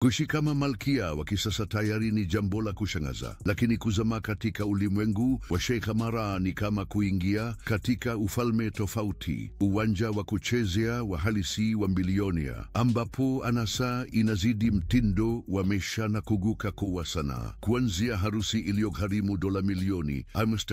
Kuishi kama malkia wa kisasa tayari ni jambo la kushangaza, lakini kuzama katika ulimwengu wa Sheikh Ammara ni kama kuingia katika ufalme tofauti, uwanja wa kuchezea wa halisi wa bilionea, ambapo anasa inazidi mtindo wa maisha na kuguka kuwa sanaa. Kuanzia harusi iliyogharimu dola milioni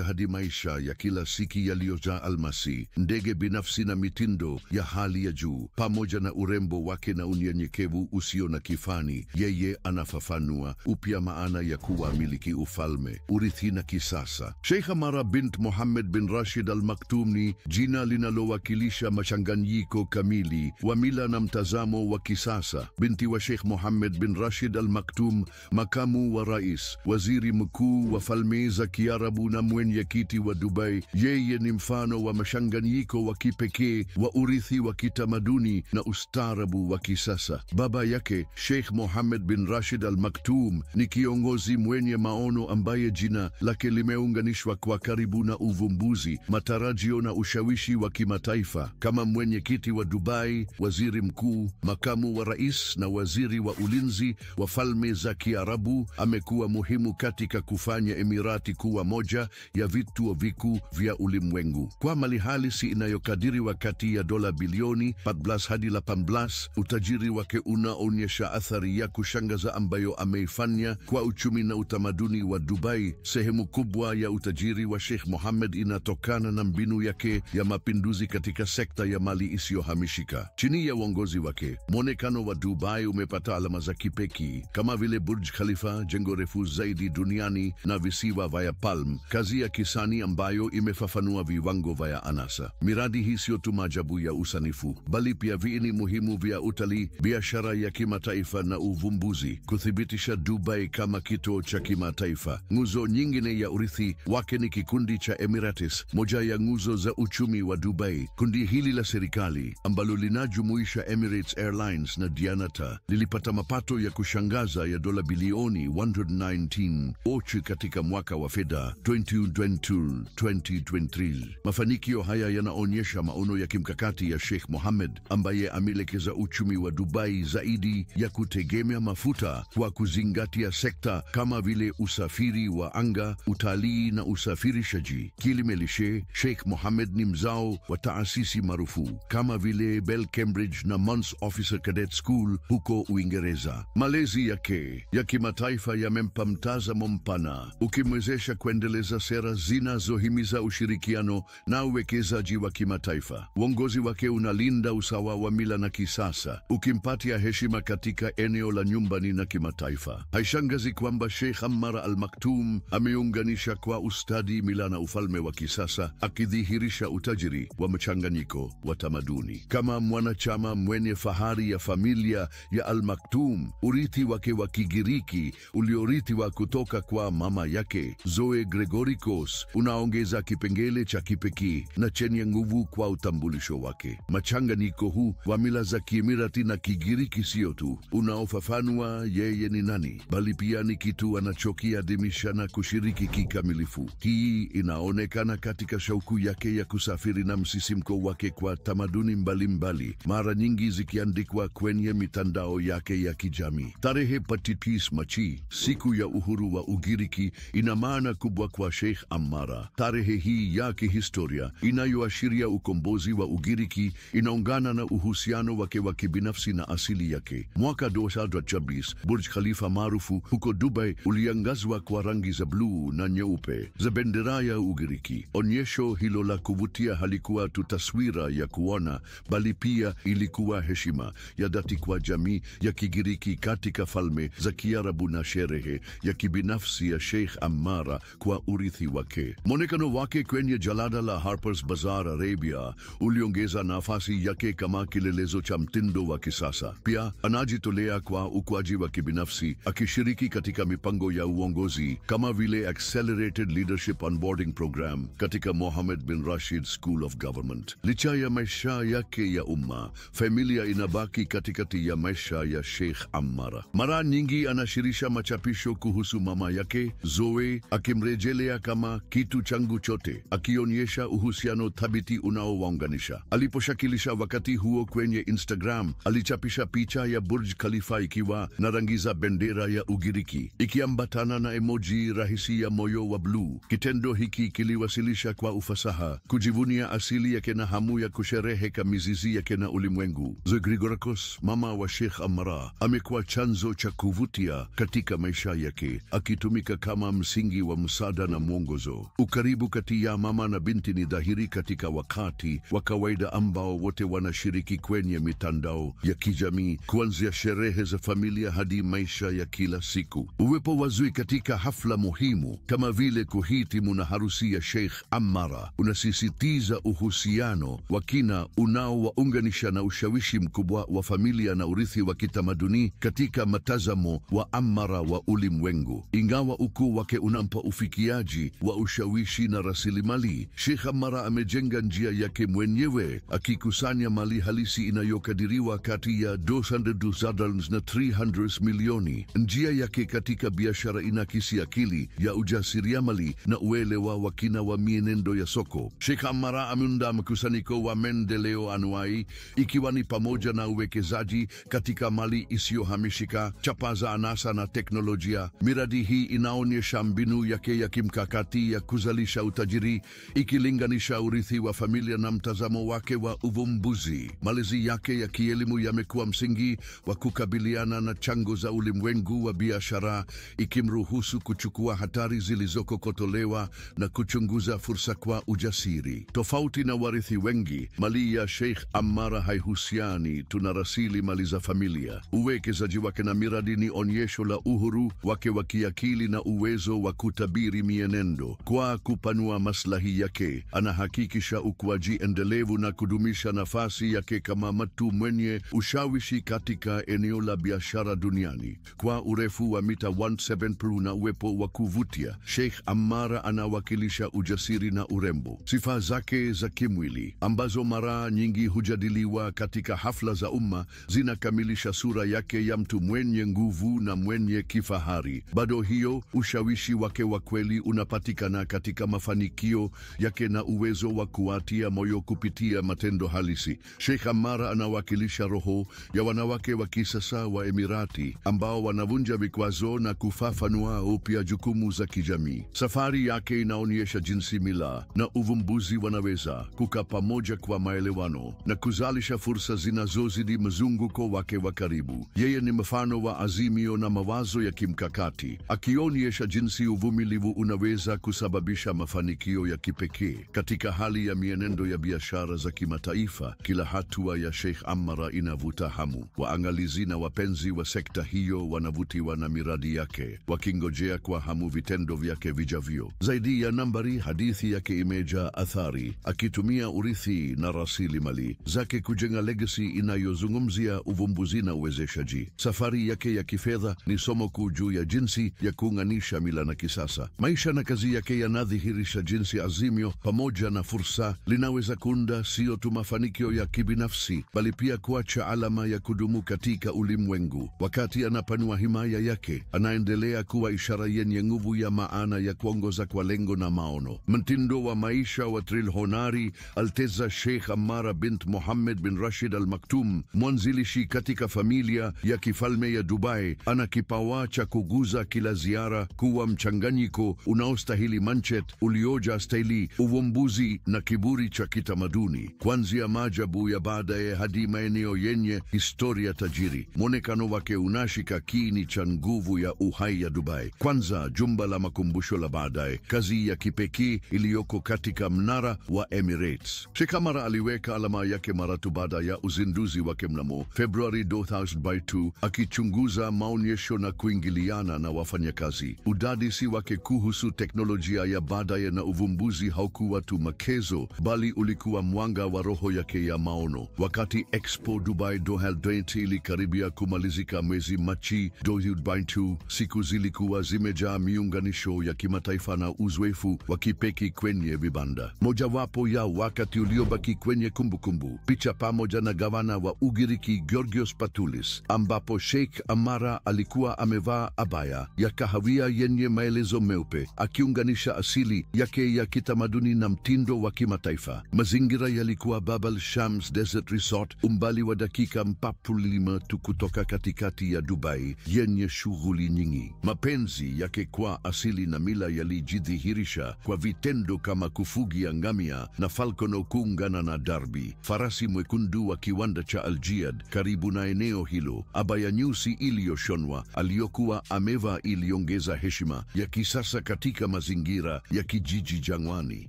hadi maisha ya kila siku yaliyojaa almasi, ndege binafsi na mitindo ya hali ya juu, pamoja na urembo wake na unyenyekevu usio na kifani. Yeye anafafanua upya maana ya kuwa miliki ufalme, urithi na kisasa. Sheikh Ammara bint Mohammed bin Rashid Al Maktoum ni jina linalowakilisha machanganyiko kamili wa mila na mtazamo wa kisasa. Binti wa Sheikh Mohammed bin Rashid Al Maktoum, makamu wa rais, waziri mkuu wa Falme za Kiarabu na mwenyekiti wa Dubai. Yeye ni mfano wa machanganyiko wa kipekee wa urithi wa kitamaduni na ustaarabu wa kisasa. Baba yake Sheikh Mohammed bin Rashid Al Maktoum ni kiongozi mwenye maono ambaye jina lake limeunganishwa kwa karibu na uvumbuzi, matarajio na ushawishi wa kimataifa. Kama mwenyekiti wa Dubai, waziri mkuu, makamu wa rais na waziri wa ulinzi wa Falme za Kiarabu, amekuwa muhimu katika kufanya Emirati kuwa moja ya vituo vikuu vya ulimwengu. Kwa mali halisi inayokadiriwa kati ya dola bilioni 14 hadi 18, utajiri wake unaonyesha athari ya kushangaza ambayo ameifanya kwa uchumi na utamaduni wa Dubai. Sehemu kubwa ya utajiri wa Sheikh Mohammed inatokana na mbinu yake ya mapinduzi katika sekta ya mali isiyohamishika. Chini ya uongozi wake, mwonekano wa Dubai umepata alama za kipekee kama vile Burj Khalifa, jengo refu zaidi duniani, na visiwa vya Palm, kazi ya kisanii ambayo imefafanua viwango vya anasa. Miradi hii sio tu maajabu ya usanifu, bali pia viini muhimu vya utalii, biashara ya kimataifa na uvumbuzi, kuthibitisha Dubai kama kituo cha kimataifa. Nguzo nyingine ya urithi wake ni kikundi cha Emirates, moja ya nguzo za uchumi wa Dubai. Kundi hili la serikali ambalo linajumuisha Emirates Airlines na Dianata lilipata mapato ya kushangaza ya dola bilioni 119 katika mwaka wa fedha 2022-2023. Mafanikio haya yanaonyesha maono ya kimkakati ya Sheikh Mohammed, ambaye ameelekeza uchumi wa Dubai zaidi ya kutegemea mafuta kwa kuzingatia sekta kama vile usafiri wa anga, utalii na usafirishaji. Kielimishe, Sheikh Mohammed ni mzao wa taasisi maarufu kama vile Bell Cambridge na Mons Officer Cadet School huko Uingereza. Malezi yake ya kimataifa yamempa mtazamo mpana, ukimwezesha kuendeleza sera zinazohimiza ushirikiano na uwekezaji wa kimataifa. Uongozi wake unalinda usawa wa mila na kisasa, ukimpatia heshima katika eneo la nyumbani na kimataifa. Haishangazi kwamba Sheikh Ammara Al Maktoum ameunganisha kwa ustadi mila na ufalme wa kisasa, akidhihirisha utajiri wa mchanganyiko wa tamaduni. Kama mwanachama mwenye fahari ya familia ya Al Maktoum, urithi wake wa Kigiriki uliorithiwa kutoka kwa mama yake Zoe Gregorikos unaongeza kipengele cha kipekee na chenye nguvu kwa utambulisho wake. Mchanganyiko huu wa mila za Kiemirati na Kigiriki sio tu unaofafanua yeye ni nani, bali pia ni kitu anachokiadhimisha na kushiriki kikamilifu. Hii inaonekana katika shauku yake ya kusafiri na msisimko wake kwa tamaduni mbalimbali, mara nyingi zikiandikwa kwenye mitandao yake ya kijamii. Tarehe 29 Machi, siku ya uhuru wa Ugiriki, ina maana kubwa kwa Sheikh Ammara. Tarehe hii ya kihistoria inayoashiria ukombozi wa Ugiriki inaungana na uhusiano wake wa kibinafsi na asili yake. Mwaka 2020, Burj Khalifa maarufu huko Dubai uliangazwa kwa rangi za bluu na nyeupe za bendera ya Ugiriki. Onyesho hilo la kuvutia halikuwa tu taswira ya kuona, bali pia ilikuwa heshima ya dhati kwa jamii ya Kigiriki katika Falme za Kiarabu na sherehe ya kibinafsi ya Sheikh Ammara kwa urithi wake. Mwonekano wake kwenye jalada la Harper's Bazaar Arabia uliongeza nafasi yake kama kilelezo cha mtindo wa kisasa. Pia anajitolea kwa ukuaji wa kibinafsi, akishiriki katika mipango ya uongozi kama vile Accelerated Leadership Onboarding Program katika Mohammed bin Rashid School of Government. Licha ya maisha yake ya umma, familia inabaki katikati ya maisha ya Sheikh Ammara. Mara nyingi anashirisha machapisho kuhusu mama yake Zoe, akimrejelea kama kitu changu chote, akionyesha uhusiano thabiti unaowaunganisha. Aliposhakilisha wakati huo kwenye Instagram, alichapisha picha ya Burj Khalifa kitaifa ikiwa na rangi za bendera ya Ugiriki, ikiambatana na emoji rahisi ya moyo wa bluu. Kitendo hiki kiliwasilisha kwa ufasaha kujivunia asili yake na hamu ya kushereheka mizizi yake na ulimwengu. Zygrigorakos, mama wa Sheikh Ammara, amekuwa chanzo cha kuvutia katika maisha yake, akitumika kama msingi wa msaada na mwongozo. Ukaribu kati ya mama na binti ni dhahiri katika wakati wa kawaida ambao wote wanashiriki kwenye mitandao ya kijamii, kuanzia sherehe za familia hadi maisha ya kila siku. Uwepo wa Zui katika hafla muhimu kama vile kuhitimu na harusi ya Sheikh Ammara unasisitiza uhusiano wa kina unaowaunganisha na ushawishi mkubwa wa familia na urithi wa kitamaduni katika matazamo wa Ammara wa ulimwengu. Ingawa ukuu wake unampa ufikiaji wa ushawishi na rasilimali, Sheikh Ammara amejenga njia yake mwenyewe, akikusanya mali halisi inayokadiriwa kati ya 200 na 300 milioni. Njia yake katika biashara inakisi akili ya ujasiriamali na uelewa wa kina wa mienendo ya soko. Sheikh Ammara ameunda mkusanyiko wa maendeleo anuai, ikiwa ni pamoja na uwekezaji katika mali isiyohamishika, chapa za anasa na teknolojia. Miradi hii inaonyesha mbinu yake ya kimkakati ya kuzalisha utajiri, ikilinganisha urithi wa familia na mtazamo wake wa uvumbuzi. Malezi yake ya kielimu yamekuwa msingi wa kukabiliana na chango za ulimwengu wa biashara, ikimruhusu kuchukua hatari zilizokokotolewa na kuchunguza fursa kwa ujasiri. Tofauti na warithi wengi, mali ya Sheikh Ammara haihusiani tu na rasilimali za familia. Uwekezaji wake na miradi ni onyesho la uhuru wake wa kiakili na uwezo wa kutabiri mienendo. Kwa kupanua maslahi yake, anahakikisha ukuaji endelevu na kudumisha nafasi yake kama mtu mwenye ushawishi katika eneo la biashara duniani. Kwa urefu wa mita 170 na uwepo wa kuvutia, Sheikh Ammara anawakilisha ujasiri na urembo. Sifa zake za kimwili, ambazo mara nyingi hujadiliwa katika hafla za umma, zinakamilisha sura yake ya mtu mwenye nguvu na mwenye kifahari. Bado hiyo, ushawishi wake wa kweli unapatikana katika mafanikio yake na uwezo wa kuatia moyo kupitia matendo halisi. Sheikh Ammara anawakilisha roho ya wanawake wa kisasa wa Emirati, ambao wanavunja vikwazo na kufafanua upya jukumu za kijamii. Safari yake inaonyesha jinsi mila na uvumbuzi wanaweza kukaa pamoja kwa maelewano na kuzalisha fursa zinazozidi mzunguko wake wa karibu. Yeye ni mfano wa azimio na mawazo ya kimkakati, akionyesha jinsi uvumilivu unaweza kusababisha mafanikio ya kipekee. Katika hali ya mienendo ya biashara za kimataifa, kila hatua ya Sheikh Ammara inavuta hamu. Waangalizi na wapenzi wa sekta hiyo wanavutiwa na miradi yake, wakingojea kwa hamu vitendo vyake vijavyo. Zaidi ya nambari, hadithi yake imejaa athari, akitumia urithi na rasilimali zake kujenga legacy inayozungumzia uvumbuzi na uwezeshaji. Safari yake ya kifedha ni somo kuu juu ya jinsi ya kuunganisha mila na kisasa. Maisha na kazi yake yanadhihirisha jinsi azimio pamoja na fursa linaweza kuunda sio tu mafanikio ya kibinafsi, bali pia kuacha alama ya kudumu katika ulimwengu. Wakati anapanua himaya yake, anaendelea kuwa ishara yenye nguvu ya maana ya kuongoza kwa lengo na maono. Mtindo wa maisha wa trilhonari Alteza Sheikh Ammara bint Mohammed bin Rashid Al Maktoum, mwanzilishi katika familia ya kifalme ya Dubai, ana kipawa cha kuguza kila ziara kuwa mchanganyiko unaostahili manchet, ulioja staili, uvumbuzi na kiburi cha kitamaduni. Kuanzia maajabu ya baadaye hadi maeneo yenye historia tajiri, mwonekano wake unashika kiini cha nguvu ya uhai ya Dubai. Kwanza, jumba la makumbusho la baadaye, kazi ya kipekee iliyoko katika mnara wa Emirates. Sheikh Ammara aliweka alama yake mara tu baada ya uzinduzi wake mnamo Februari 2002, akichunguza maonyesho na kuingiliana na wafanyakazi. Udadisi wake kuhusu teknolojia ya baadaye na uvumbuzi haukuwa tu makezo, bali ulikuwa mwanga wa roho yake ya maono. Wakati Expo Dubai 2020 ilikaribia kumalizika mwezi Machi 2022, siku zilikuwa zimejaa miunganisho ya kimataifa na uzoefu wa kipekee kwenye vibanda. Mojawapo ya wakati uliobaki kwenye kumbukumbu, picha pamoja na gavana wa Ugiriki Georgios Patoulis, ambapo Sheikh Ammara alikuwa amevaa abaya ya kahawia yenye maelezo meupe, akiunganisha asili yake ya kitamaduni na mtindo wa kimataifa. Mazingira yalikuwa Bab al Shams Desert Resort, umbali wa dakika 45 tu kutoka kutoka katikati ya Dubai yenye shughuli nyingi. Mapenzi yake kwa asili na mila yalijidhihirisha kwa vitendo kama kufugia ngamia na falconer kuungana na Darby, farasi mwekundu wa kiwanda cha Al-Jiyad karibu na eneo hilo. Abaya nyusi iliyoshonwa aliyokuwa amevaa iliongeza heshima ya kisasa katika mazingira ya kijiji jangwani.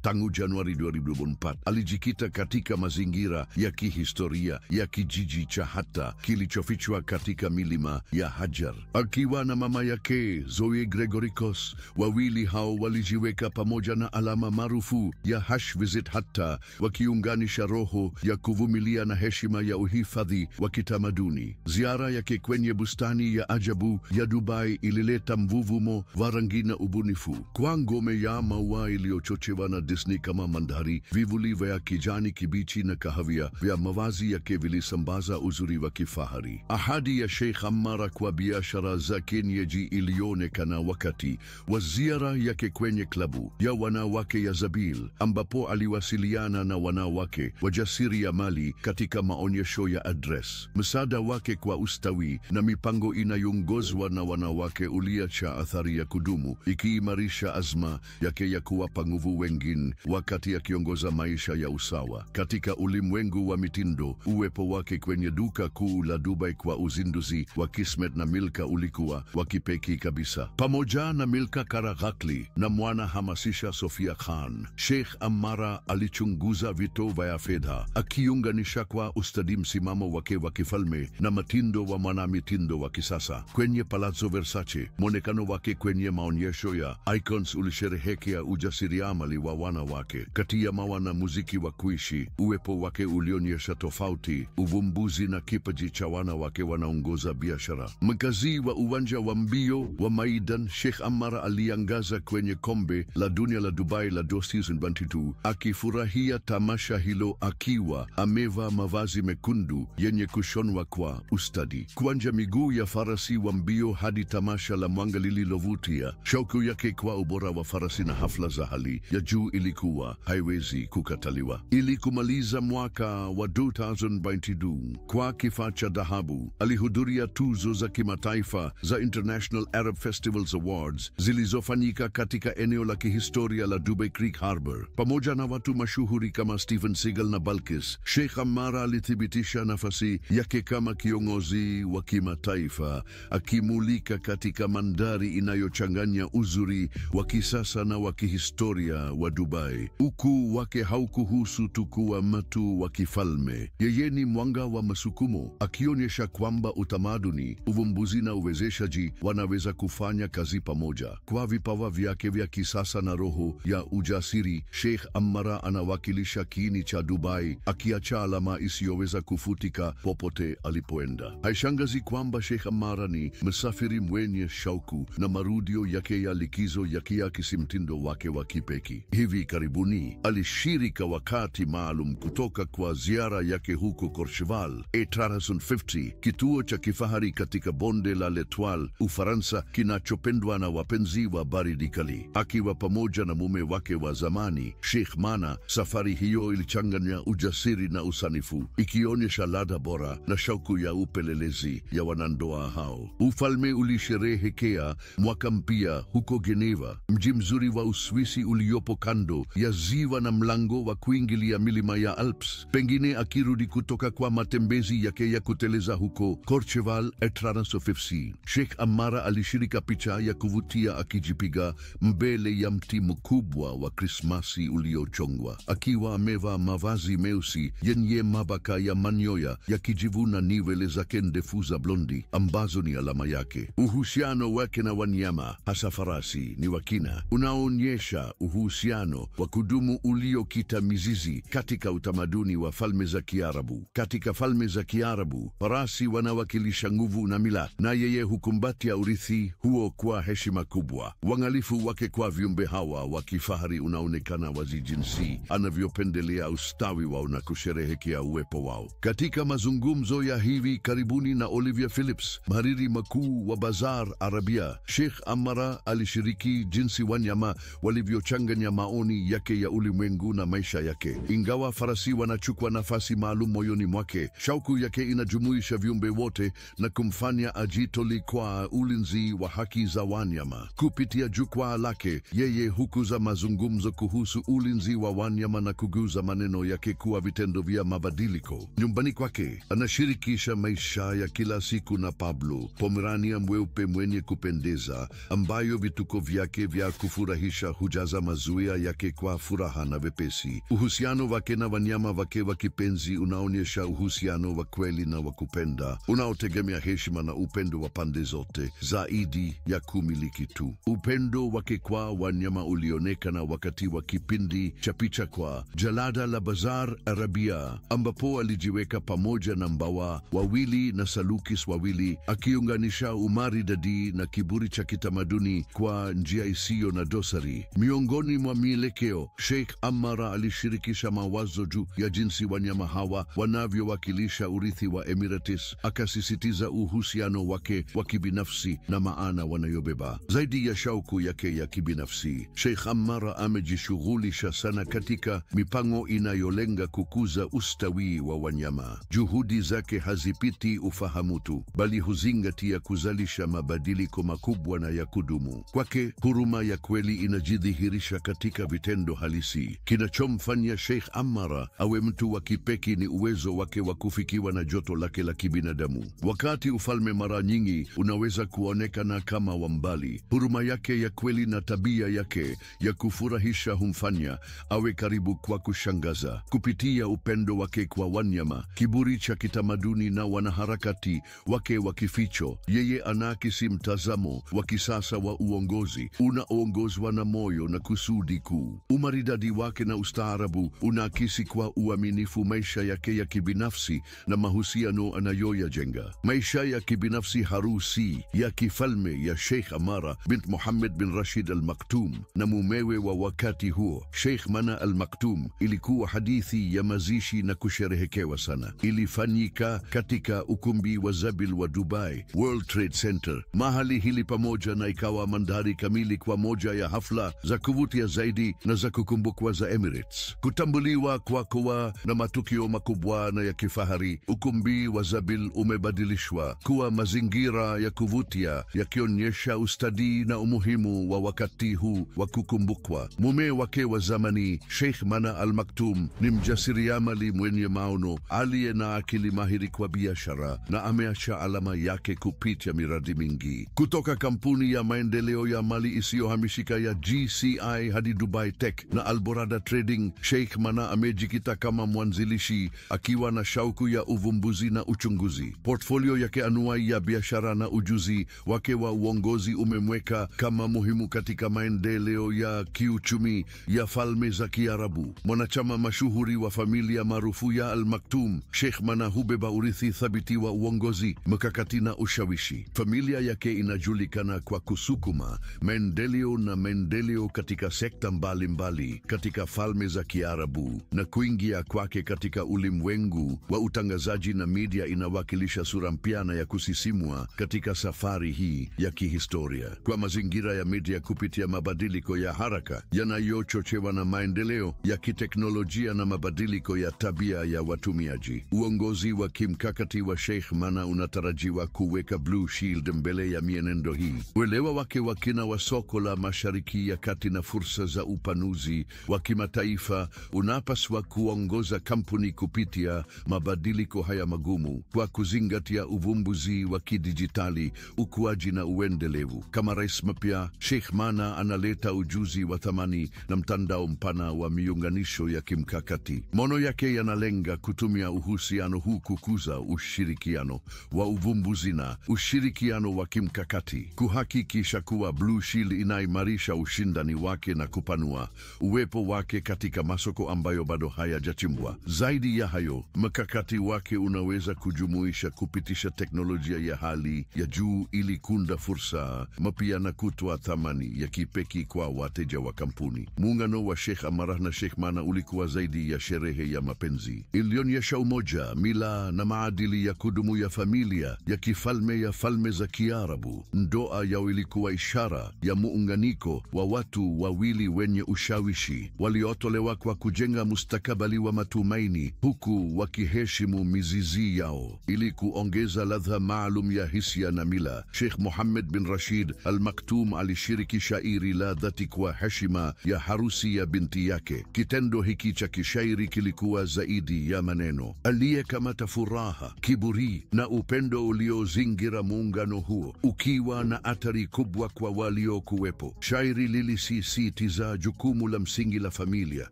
Tangu Januari 2024 alijikita katika mazingira ya kihistoria ya kijiji cha Hatta kilichofichwa katika milima ya Hajar. Akiwa na mama yake Zoe Gregorikos, wawili hao walijiweka pamoja na alama maarufu ya #visit Hatta, wakiunganisha roho ya kuvumilia na heshima ya uhifadhi wa kitamaduni. Ziara yake kwenye bustani ya ajabu ya Dubai ilileta mvuvumo wa rangi na ubunifu. Kwa ngome ya maua iliyochochewa na Disney kama mandhari, vivuli vya kijani kibichi na kahawia vya mavazi yake vilisambaza uzuri wa kifahari. Ahadi ya Sheikh Ammar kwa biashara za kienyeji ilionekana wakati wa ziara yake kwenye klabu ya wanawake ya Zabil, ambapo aliwasiliana na wanawake wajasiriamali katika maonyesho ya Address. Msaada wake kwa ustawi na mipango inayoongozwa na wanawake uliacha athari ya kudumu, ikiimarisha azma yake ya kuwapa nguvu wengine wakati akiongoza maisha ya usawa. Katika ulimwengu wa mitindo, uwepo wake kwenye duka kuu la Dubai kwa uzinduzi wa Kismet na Milka ulikuwa wa kipekee kabisa. Pamoja na Milka Karaghakli na mwana hamasisha Sofia Khan, Sheikh Ammar alichunguza vito vya fedha, akiunganisha kwa ustadi msimamo wake wa kifalme na mtindo wa mwanamitindo wa kisasa. Kwenye Palazzo Versace, mwonekano wake kwenye maonyesho ya Icons ulisherehekea ujasiriamali wa wanawake. Kati ya mawa na muziki wa kuishi, uwepo wake ulionyesha tofauti, uvumbuzi na kipaji cha wanawake wanaongoza biashara. Mkazi wa uwanja wa mbio wa Maidan, Sheikh Ammar aliangaza kwenye kombe la dunia la Dubai la 2022, akifurahia tamasha hilo akiwa amevaa mavazi mekundu yenye kushonwa kwa ustadi. Kuanja miguu ya farasi wa mbio hadi tamasha la mwanga lililovutia, shauku yake kwa ubora wa farasi na hafla za hali ya juu ilikuwa haiwezi kukataliwa. Ili kumaliza mwaka wa 2022 kwa kifaa cha dhahabu, alihudhuria tuzo za kimataifa za International Arab Festivals Awards zilizofanyika katika eneo la kihistoria la Dubai Creek Harbor. Pamoja na watu mashuhuri kama Steven Seagal na Balkis, Sheikh Ammar alithibitisha nafasi yake kama kiongozi wa kimataifa, akimulika katika mandhari inayochanganya uzuri wa kisasa na wa kihistoria wa Dubai. Ukuu wake haukuhusu tu kuwa mtu wa kifalme. Yeye ni mwanga wa masukumo, akionyesha kwamba utamaduni, uvumbuzi na uwezeshaji wanaweza kufanya kazi pamoja. Kwa vipawa vyake vya kisasa na roho ya ujasiri, Sheikh Ammar anawakilisha kiini cha Dubai, akiacha alama isiyoweza kufutika popote alipoenda. Haishangazi kwamba Sheikh Ammar ni msafiri mwenye shauku na marudio yake ya likizo yakiakisi mtindo wake wa kipekee. Hivi karibuni alishirika wakati maalum kutoka kwa ziara yake huko Courchevel, A350, kituo cha kifahari katika bonde la l'Etoile, Ufaransa, kinachopendwa na wapenzi wa baridi kali. Akiwa pamoja na mume wake wa zamani, Sheikh Mana, safari hiyo ilichanganya ujasiri na usanifu, ikionyesha ladha bora na shauku ya upelelezi ya wanandoa hao. Ufalme ulisherehekea mwaka mpya huko Geneva, mji mzuri wa Uswisi uliopo kando ya ziwa na mlango wa kuingilia milima ya Alps, pengine akirudi kutoka kwa matembezi yake ya kuteleza huko Courchevel A350. Sheikh Ammar alishirika picha ya kuvutia akijipiga mbele ya mti mkubwa wa Krismasi uliochongwa, akiwa amevaa mavazi meusi yenye mabaka ya manyoya ya kijivu na nywele zake ndefu za blondi ambazo ni alama yake. Uhusiano wake na wanyama, hasa farasi, ni wakina, unaonyesha uhusiano wa kudumu uliokita mizizi katika utamaduni wa falme za Kiarabu. Katika falme za Kiarabu, farasi wanawakilisha nguvu na mila, na yeye hukumbatia urithi huo kwa heshima kubwa. Uangalifu wake kwa viumbe hawa wa kifahari unaonekana wazi jinsi anavyopendelea ustawi wao na kusherehekea uwepo wao. Katika mazungumzo ya hivi karibuni na Olivia Phillips, mhariri mkuu wa Bazaar Arabia, Sheikh Ammar alishiriki jinsi wanyama walivyochanganya maoni yake ya ulimwengu na maisha yake. Ingawa farasi wanachukua nafasi maalum moyoni mwake, shauku yake inajumuisha viumbe ujumbe wote na kumfanya ajitoli kwa ulinzi wa haki za wanyama. Kupitia jukwaa lake, yeye hukuza mazungumzo kuhusu ulinzi wa wanyama na kuguza maneno yake kuwa vitendo vya mabadiliko. Nyumbani kwake, anashirikisha maisha ya kila siku na Pablo, Pomerania mweupe mwenye kupendeza, ambayo vituko vyake vya kufurahisha hujaza mazuia yake kwa furaha na wepesi. Uhusiano wake na wanyama wake wa kipenzi unaonyesha uhusiano wa kweli na wa kupenda, unaotegemea heshima na upendo wa pande zote, zaidi ya kumiliki tu. Upendo wake kwa wanyama ulionekana wakati wa kipindi cha picha kwa jalada la Bazar Arabia, ambapo alijiweka pamoja na mbawa wawili na salukis wawili, akiunganisha umaridadi na kiburi cha kitamaduni kwa njia isiyo na dosari. Miongoni mwa mielekeo, Sheikh Ammara alishirikisha mawazo juu ya jinsi wanyama hawa wanavyowakilisha urithi wa Emirates, akasisitiza uhusiano wake wa kibinafsi na maana wanayobeba. Zaidi ya shauku yake ya kibinafsi, Sheikh Ammara amejishughulisha sana katika mipango inayolenga kukuza ustawi wa wanyama. Juhudi zake hazipiti ufahamu tu, bali huzingatia kuzalisha mabadiliko makubwa na ya kudumu. Kwake, huruma ya kweli inajidhihirisha katika vitendo halisi. Kinachomfanya Sheikh Ammara awe mtu wa kipekee ni uwezo wake wa kufikiwa na joto lake la kibinadamu. Wakati ufalme mara nyingi unaweza kuonekana kama wa mbali, huruma yake ya kweli na tabia yake ya kufurahisha humfanya awe karibu kwa kushangaza. Kupitia upendo wake kwa wanyama, kiburi cha kitamaduni na wanaharakati wake wa kificho, yeye anaakisi mtazamo wa kisasa wa uongozi unaoongozwa na moyo na kusudi kuu. Umaridadi wake na ustaarabu unaakisi kwa uaminifu maisha yake ya kibinafsi na mahusiano anayoyajenga. Maisha ya kibinafsi harusi ya kifalme ya Sheikh Ammara bint Muhammad bin Rashid Al Maktoum na mumewe wa wakati huo, Sheikh Mana Al Maktoum, ilikuwa hadithi ya mazishi na kusherehekewa sana. Ilifanyika katika ukumbi wa Zabil wa Dubai, World Trade Center. Mahali hili pamoja na ikawa mandhari kamili kwa moja ya hafla za kuvutia zaidi na za kukumbukwa za Emirates. Kutambuliwa kwa kuwa na matukio makubwa na ya kifahari, ukumbi wa Zabil umebadilishwa kuwa mazingira ya kuvutia yakionyesha ustadi na umuhimu wa wakati huu wa kukumbukwa. Mume wake wa zamani, Sheikh Mana Al Maktoum, ni mjasiriamali mwenye maono aliye na akili mahiri kwa biashara na ameacha alama yake kupitia miradi mingi. Kutoka kampuni ya maendeleo ya mali isiyohamishika ya GCI hadi Dubai Tech na Alborada Trading, Sheikh Mana amejikita kama mwanzilishi, akiwa na shauku ya uvumbuzi na uchunguzi. Portfolio yake anuai ya biashara na ujuzi wake wa uongozi umemweka kama muhimu katika maendeleo ya kiuchumi ya Falme za Kiarabu. Mwanachama mashuhuri wa familia maarufu ya Al Maktoum, Sheikh Mana hubeba urithi thabiti wa uongozi, mkakati na ushawishi. Familia yake inajulikana kwa kusukuma maendeleo katika sekta mbalimbali katika Falme za Kiarabu, na kuingia kwake katika ulimwengu wa utangazaji na media inawakilisha sura mpya na ya kusisimua katika safari hii ya kihistoria. Kwa mazingira ya media kupitia mabadiliko ya haraka yanayochochewa na maendeleo ya kiteknolojia na mabadiliko ya tabia ya watumiaji, uongozi wa kimkakati wa Sheikh Mana unatarajiwa kuweka Blue Shield mbele ya mienendo hii. Uelewa wake wa kina wa soko la Mashariki ya Kati na fursa za upanuzi wa kimataifa unapaswa kuongoza kampuni kupitia mabadiliko haya magumu kwa kuzingatia uvumbuzi wa kidijitali, ukuaji na uendelevu. Kama rais mpya, Sheikh Mana analeta ujuzi wa thamani na mtandao mpana wa miunganisho ya kimkakati. Maono yake yanalenga kutumia uhusiano huu kukuza ushirikiano wa uvumbuzi na ushirikiano wa kimkakati, kuhakikisha kuwa Blue Shield inaimarisha ushindani wake na kupanua uwepo wake katika masoko ambayo bado hayajachimbwa. Zaidi ya hayo, mkakati wake unaweza kujumuisha kupitisha teknolojia ya hali ya juu ili kuunda fursa mpya na kutoa thamani ya kipekee kwa wateja wa kampuni. Muungano wa Sheikh Ammara na Sheikh Mana ulikuwa zaidi ya sherehe ya mapenzi. Ilionyesha umoja, mila na maadili ya kudumu ya familia ya kifalme ya Falme za Kiarabu. Ndoa yao ilikuwa ishara ya muunganiko wa watu wawili wenye ushawishi waliotolewa kwa kujenga mustakabali wa matumaini huku wakiheshimu mizizi yao. ili kuongeza ladha maalum ya hisia na mila. Sheikh Muhammad bin Rashid Al Maktoum alishiriki shairi la dhati kwa heshima ya harusi ya binti yake. Kitendo hiki cha kishairi kilikuwa zaidi ya maneno. Aliyekamata furaha, kiburi na upendo uliozingira muungano huo, ukiwa na athari kubwa kwa waliokuwepo. Shairi lilisisitiza jukumu la msingi la familia,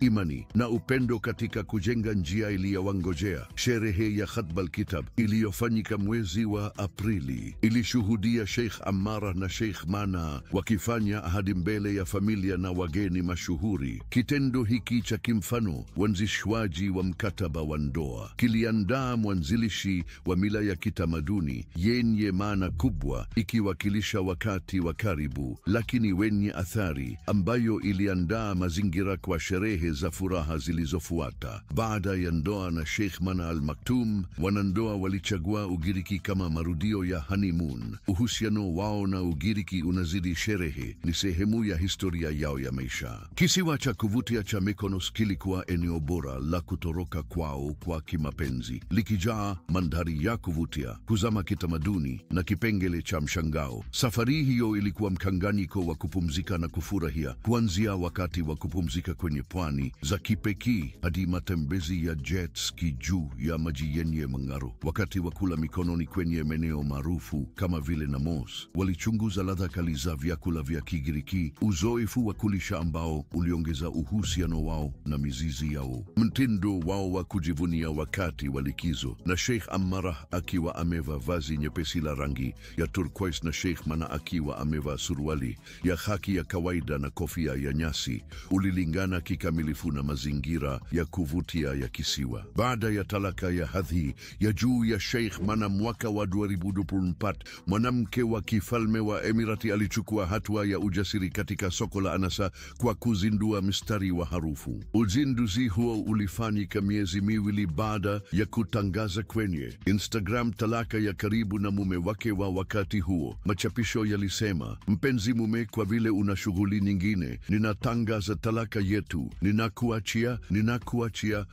imani na upendo katika kujenga njia iliyowangojea. Sherehe ya Khatbal Kitab iliyofanyika mwezi wa Aprili ilishuhudia Sheikh Ammara na Sheikh Mana wakifanya ahadi mbele ya familia na wageni mashuhuri. Kitendo hiki cha kimfano, uanzishwaji wa mkataba wa ndoa, kiliandaa mwanzilishi wa mila ya kitamaduni yenye maana kubwa, ikiwakilisha wakati wa karibu lakini wenye athari, ambayo iliandaa mazingira kwa sherehe za furaha zilizofuata. Baada ya ndoa na Sheikh Mana Al Maktoum, wanandoa walichagua Ugiriki kama marudio ya honeymoon. Uhusiano wao na Ugiriki unazidi sherehe, ni sehemu ya historia yao ya maisha. Kisiwa cha kuvutia cha Mykonos kilikuwa eneo bora la kutoroka kwao kwa kimapenzi, likijaa mandhari ya kuvutia, kuzama kitamaduni na kipengele cha mshangao. Safari hiyo ilikuwa mkanganyiko wa kupumzika na kufurahia, kuanzia wakati wa kupumzika kwenye pwani za kipekee hadi matembezi ya jet ski juu ya maji yenye mng'aro. Wakati wa kula mikononi kwenye maeneo maarufu kama vile Namos, walichunguza ladha kali za vyakula vya Kigiriki, uzoefu wa kulisha ambao uliongeza uhusiano wao na mizizi yao. Mtindo wao wa kujivunia wakati wa likizo, na Sheikh Ammara akiwa amevaa vazi nyepesi la rangi ya turquoise na Sheikh Mana akiwa amevaa suruali ya khaki ya kawaida na kofia ya nyasi, ulilingana kikamilifu na mazingira ya kuvutia ya kisiwa. Baada ya talaka ya hadhi ya juu ya Sheikh Mana mwaka wa 2024, mwanamke wa kifalme wa Emirati alichukua hatua ya ujasiri katika soko la anasa kwa kuzindua mstari wa harufu. Uzinduzi huo ulifanyika miezi miwili baada ya kutangaza kwenye Instagram talaka ya karibu na mume wake wa wakati huo. Machapisho yalisema, mpenzi mume, kwa vile una shughuli nyingine, ninatangaza talaka yetu. Ninakuachia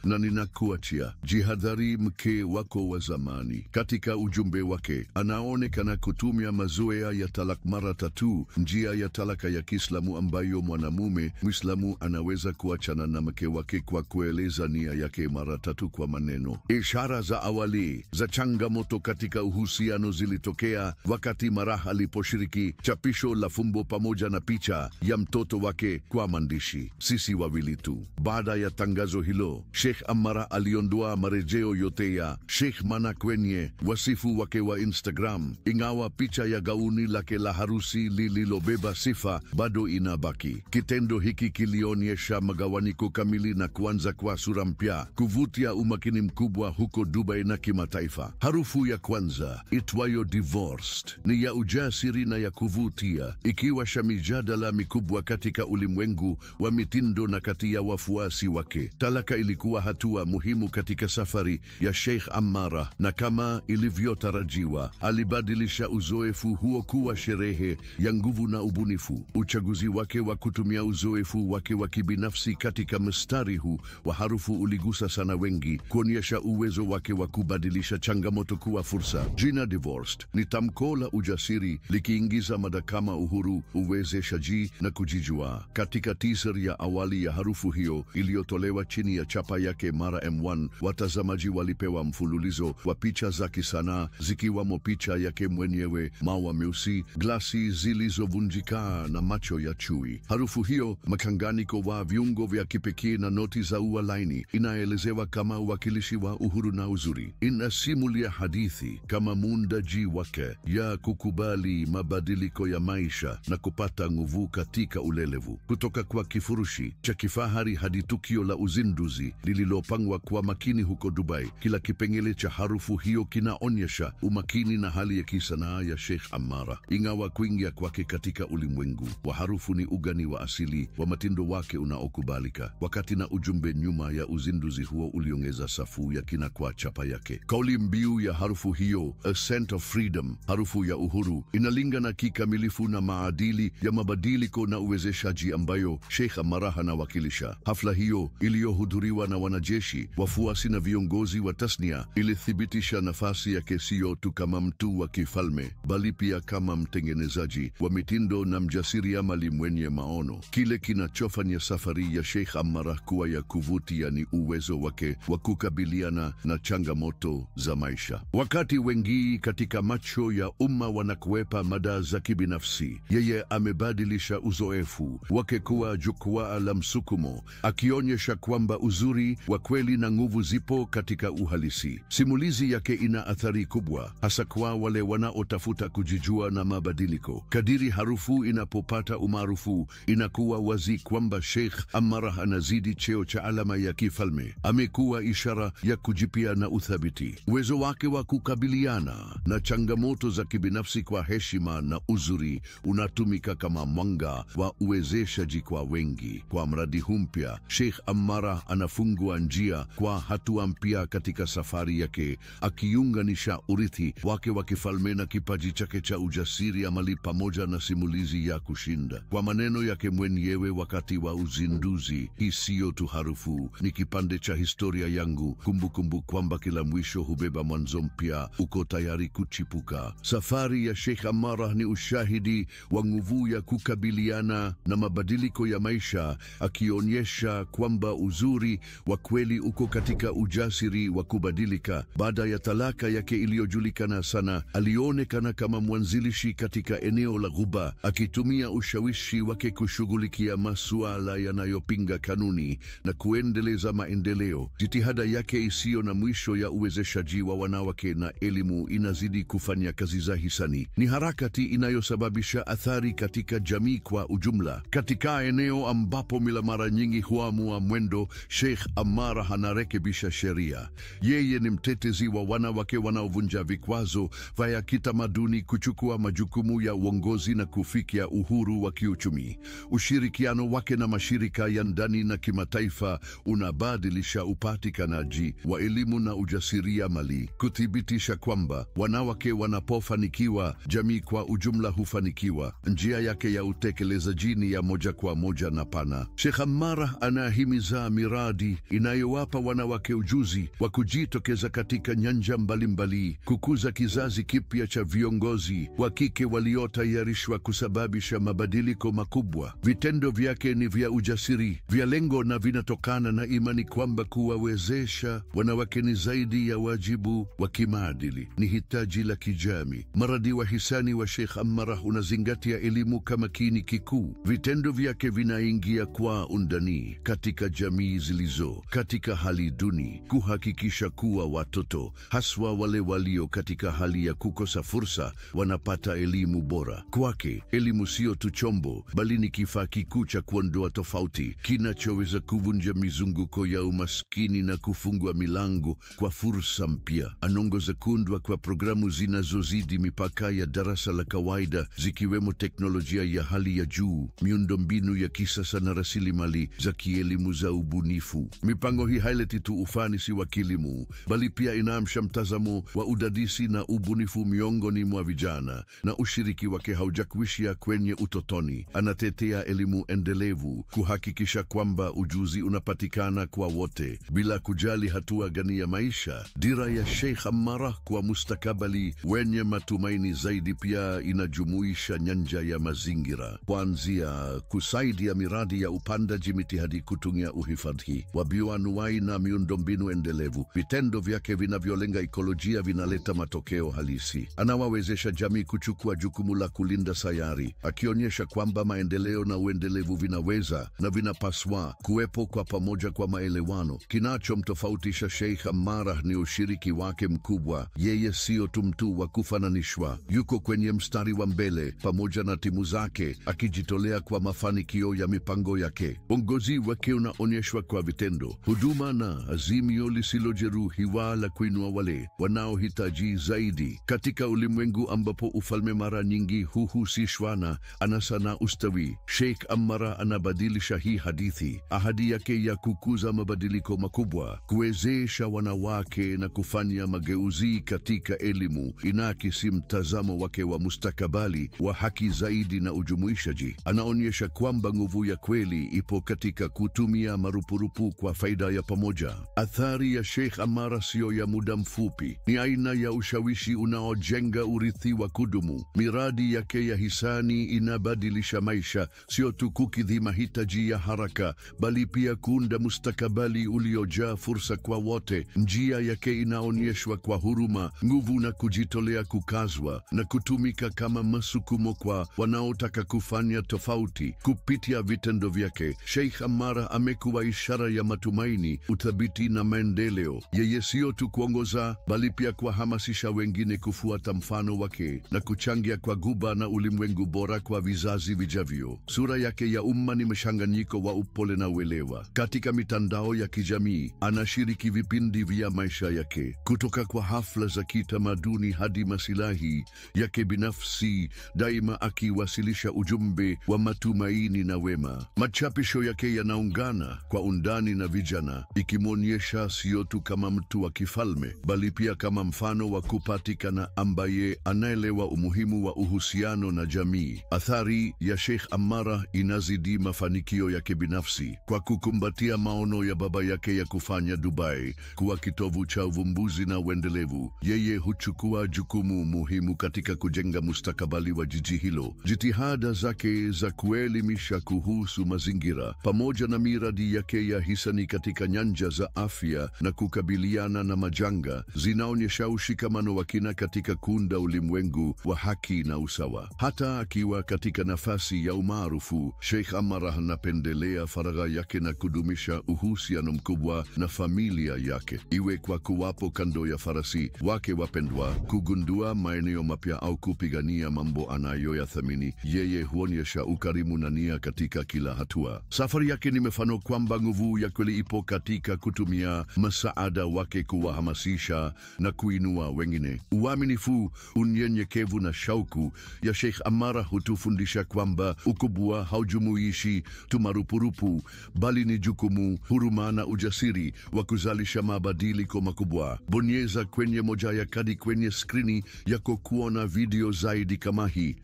na ninakuachia. Jihadhari mke wako wa zamani. Katika ujumbe wake, anaonekana kutumia mazoea ya talak mara 3, njia ya talaka ya Kiislamu ambayo mwanamume Muislamu anaweza kuachana na mke wake kwa kueleza nia yake mara 3 kwa maneno. Ishara za awali za changamoto katika uhusiano zilitokea wakati Marah aliposhiriki chapisho la fumbo pamoja na picha ya mtoto wake kwa maandishi, sisi wawili tu. Baada ya tangazo hilo, Sheikh Ammara aliondoa marejeo yote ya Sheikh Mana kwenye wasifu wake wa Instagram, ingawa picha ya gauni lake la harusi lililobeba sifa bado inabaki. Kitendo hiki kilionyesha magawanyiko kamili na kuanza kwa sura mpya, kuvutia umakini mkubwa huko Dubai na kimataifa. Harufu ya kwanza, itwayo Divorced, ni ya ujasiri na ya kuvutia, ikiwa mijadala mikubwa katika ulimwengu wa mitindo na kati ya wafuasi wake. Talaka ilikuwa hatua muhimu katika safari ya Sheikh Ammara, na kama ilivyotarajiwa, alibadilisha uzoefu huo kuwa sherehe ya nguvu na ubunifu. Uchaguzi wake wa kutumia uzoefu wake wa kibinafsi katika mstari huu wa harufu uligusa sana wengi, kuonyesha uwezo wake wa kubadilisha changamoto kuwa fursa. Jina Divorced ni tamko la ujasiri, likiingiza mada kama uhuru, uwezeshaji na kujijua. Katika teaser ya awali ya harufu hiyo iliyotolewa chini ya chapa yake Mara M1, watazamaji walipewa mfululizo wa picha za kisanaa, zikiwamo picha yake mwenyewe, maua meusi, glasi zilizovunjika na macho ya chui. Harufu hiyo, mchanganyiko wa viungo vya kipekee na noti za ua laini, inaelezewa kama uwakilishi wa uhuru na uzuri. Inasimulia hadithi kama muundaji wake ya kukubali mabadiliko ya maisha na kupata nguvu katika ulelevu. Kutoka kwa kifurushi cha kifahari hadi tukio la uzinduzi lililopangwa kwa makini huko Dubai, kila kipengele cha harufu hiyo kinaonyesha umakini na hali ya kisanaa ya Sheikh Ammara. Ingawa kuingia kwake katika ulimwengu wa harufu ni ugani wa asili wa mtindo wake unaokubalika, wakati na ujumbe nyuma ya uzinduzi huo uliongeza safu ya kina kwa chapa yake. Kauli mbiu ya harufu hiyo, A Scent of Freedom, harufu ya uhuru, inalingana kikamilifu na maadili ya mabadiliko na uwezeshaji ambayo Sheikh Ammara anawakilisha. Hafla hiyo iliyohudhuriwa na wanajeshi, wafuasi na viongozi wa tasnia ilithibitisha kuthibitisha nafasi yake sio tu kama mtu wa kifalme, bali pia kama mtengenezaji wa mitindo na mjasiriamali mwenye maono. Kile kinachofanya safari ya Sheikh Ammar kuwa ya kuvutia ni uwezo wake wa kukabiliana na changamoto za maisha. Wakati wengi katika macho ya umma wanakwepa mada za kibinafsi, yeye amebadilisha uzoefu wake kuwa jukwaa la msukumo, akionyesha kwamba uzuri wa kweli na nguvu zipo katika uhalisi. Simulizi yake ina athari kubwa, hasa kwa wale wanaotafuta kujijua na mabadiliko. Kadiri harufu inapopata umaarufu, inakuwa wazi kwamba Sheikh Ammar anazidi cheo cha alama ya kifalme. Amekuwa ishara ya kujipia na uthabiti. Uwezo wake wa kukabiliana na changamoto za kibinafsi kwa heshima na uzuri unatumika kama mwanga wa uwezeshaji kwa wengi. Kwa mradi mpya, Sheikh Ammar anafungua njia kwa hatua mpya katika safari yake, akiunganisha urithi wake wa kifalme na kipaji chake cha ujasiriamali pamoja na simulizi ya kushinda. Kwa maneno yake mwenyewe wakati wa uzinduzi, hii siyo tu harufu, ni kipande cha historia yangu, kumbukumbu kwamba kila mwisho hubeba mwanzo mpya, uko tayari kuchipuka. Safari ya Sheikh Ammar ni ushahidi wa nguvu ya kukabiliana na mabadiliko ya maisha, akionyesha kwamba uzuri wa kweli uko katika ujasiri wa kubadilika. Baada ya talaka yake iliyojulikana sana, alionekana kama mwanzilishi katika eneo la Ghuba, akitumia ushawishi wake kushughulikia masuala yanayopinga kanuni na kuendeleza maendeleo. Jitihada yake isiyo na mwisho ya uwezeshaji wa wanawake na elimu inazidi kufanya kazi za hisani. Ni harakati inayosababisha athari katika jamii kwa ujumla. Katika eneo ambapo mila mara nyingi huamua mwendo, Sheikh Ammar anarekebisha sheria. Yeye ni mtetezi wa wanawake wanaovunja vikwazo vya kitamaduni, kuchukua majukumu ya uongozi na kufikia uhuru wa kiuchumi. Ushirikiano wake na mashirika ya ndani na kimataifa unabadilisha upatikanaji wa elimu na ujasiriamali, kuthibitisha kwamba wanawake wanapofanikiwa, jamii kwa ujumla hufanikiwa. Njia yake ya utekelezaji ni ya moja kwa moja na pana. Sheikh Ammar anahimiza miradi inayowapa wanawake ujuzi wa kujitokeza katika nyanja mbalimbali, kukuza kizazi kipya cha viongozi wa kike waliotayarishwa kusababisha mabadiliko makubwa. Vitendo vyake ni vya ujasiri, vya lengo na vinatokana na imani kwamba kuwawezesha wanawake ni zaidi ya wajibu wa kimaadili, ni hitaji la kijamii. Mradi wa hisani wa Sheikh Ammar unazingatia elimu kama kiini kikuu. Vitendo vyake vinaingia kwa undani katika jamii zilizo katika hali duni, kuhakikisha kuwa watoto, haswa wale walio katika hali ya kukosa fursa, wanapata elimu bora. Kwake, elimu sio tu chombo, bali ni kifaa kikuu cha kuondoa tofauti, kinachoweza kuvunja mizunguko ya umaskini na kufungua milango kwa fursa mpya. Anaongoza kuundwa kwa programu zinazozidi mipaka ya darasa la kawaida, zikiwemo teknolojia ya hali ya juu, miundombinu ya kisasa na rasilimali za kielimu za ubunifu. Mipango hii haileti tu ufanisi wa kilimo, bali pia inaamsha mtazamo wa udadisi na ubunifu miongoni mwa vijana, na ushiriki wake haujakuishia kwenye utotoni. Anatetea elimu endelevu, kuhakikisha kwamba ujuzi unapatikana kwa wote bila kujali hatua gani ya maisha. Dira ya Sheikh Ammar kwa mustakabali wenye matumaini zaidi pia inajumuisha nyanja ya mazingira, kuanzia kusaidia miradi ya upandaji miti hadi kutumia uhifadhi wa bioanuwai na miundombinu endelevu. Vitendo vyake vinavyolenga ekolojia vinaleta matokeo halisi. Anawawezesha jamii kuchukua jukumu la kulinda sayari, akionyesha kwamba maendeleo na uendelevu vinaweza na vinapaswa kuwepo kwa pamoja kwa maelewano. Kinachomtofautisha Sheikh Ammar ni ushiriki wake mkubwa. Yeye sio tu mtu wa kufananishwa, yuko kwenye mstari wa mbele pamoja na timu zake, akijitolea kwa mafanikio ya mipango yake. Uongozi wake unaonyeshwa kwa vitendo, huduma na azimio lisilojeruhiwa la kuinua wale wanaohitaji zaidi. Katika ulimwengu ambapo ufalme mara nyingi huhusishwa na anasa na ustawi, Sheikh Ammar anabadilisha hii hadithi. Ahadi yake ya kukuza mabadiliko makubwa, kuwezesha wanawake na kufanya mageuzi katika elimu inaakisi mtazamo wake wa mustakabali wa haki zaidi na ujumuishaji. Anaonyesha kwamba nguvu ya kweli ipo katika kutumia marupurupu kwa faida ya pamoja. Athari ya Sheikh Ammar sio ya muda mfupi. Ni aina ya ushawishi unaojenga urithi wa kudumu. Miradi yake ya hisani inabadilisha maisha, sio tu kukidhi mahitaji ya haraka, bali pia kuunda mustakabali uliojaa fursa kwa wote. Njia yake inaonyeshwa kwa huruma, nguvu na kujitolea kukazwa na kutumika kama msukumo kwa wanaotaka kufanya tofauti. Kupitia vitendo vyake, Sheikh Ammar amekuwa ishara ya matumaini, uthabiti na maendeleo. Yeye sio tu kuongoza, bali pia kuhamasisha wengine kufuata mfano wake na kuchangia kwa Ghuba na ulimwengu bora kwa vizazi vijavyo. Sura yake ya umma ni mchanganyiko wa upole na uelewa. Katika mitandao ya kijamii, anashiriki vipindi vya maisha yake, kutoka kwa hafla za kitamaduni hadi masilahi yake binafsi, daima akiwasilisha ujumbe wa matumaini na wema. Machapisho yake yanaungana kwa undani na vijana, ikimwonyesha sio tu kama mtu wa kifalme, bali pia kama mfano wa kupatikana ambaye anaelewa umuhimu wa uhusiano na jamii. Athari ya Sheikh Ammar inazidi mafanikio yake binafsi. Kwa kukumbatia maono ya baba yake ya kufanya Dubai kuwa kitovu cha uvumbuzi na uendelevu, yeye huchukua jukumu muhimu katika kujenga mustakabali wa jiji hilo. Jitihada zake za kuelimisha kuhusu mazingira, pamoja na miradi yake ya hisani katika nyanja za afya na kukabiliana na majanga, zinaonyesha ushikamano wa kina katika kuunda ulimwengu wa haki na usawa. Hata akiwa katika nafasi ya umaarufu, Sheikh Ammar anapendelea faragha yake na kudumisha uhusiano mkubwa na familia yake, iwe kwa kuwapo kando ya farasi wake wapendwa, kugundua maeneo mapya au kupigania mambo anayoyathamini. Yeye huonyesha ukarimu na nia katika kila hatua. Safari yake ni mfano kwamba nguvu ya kweli ipo katika kutumia msaada wake kuwahamasisha na kuinua wengine. Uaminifu, unyenyekevu na shauku ya Sheikh Ammar hutufundisha kwamba ukubwa haujumuishi tu marupurupu, bali ni jukumu, huruma na ujasiri wa kuzalisha mabadiliko makubwa. Bonyeza kwenye moja ya kadi kwenye skrini yako kuona video zaidi kama hii.